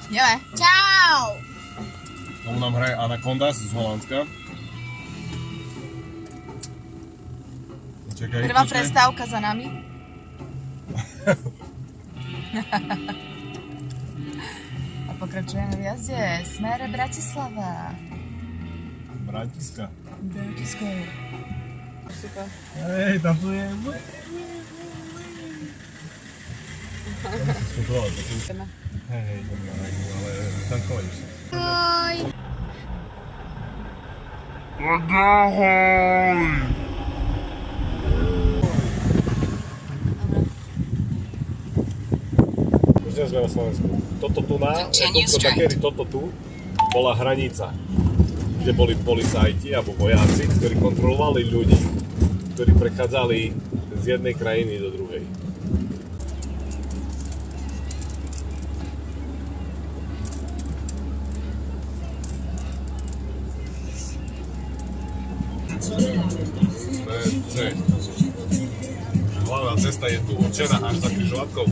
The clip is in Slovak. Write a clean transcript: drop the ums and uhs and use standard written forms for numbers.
Ideme. Čau! Tomu nám hraje Anacondas z Holandska. Čakaj, Prvá prestávka za nami. A pokračujeme v jazde. Smere Bratislava. Bratiska. Bratisko. Super. Hej, tam tu je. Hej, ale tankovať sa. Ahoj. Už dnes sme na Slovensku. Toto tu toto tu bola hranica, kde boli policajti alebo vojaci, ktorí kontrolovali ľudí, ktorí prechádzali z jednej krajiny do druhej. To je hlavná cesta je tu určená až za križovatkou.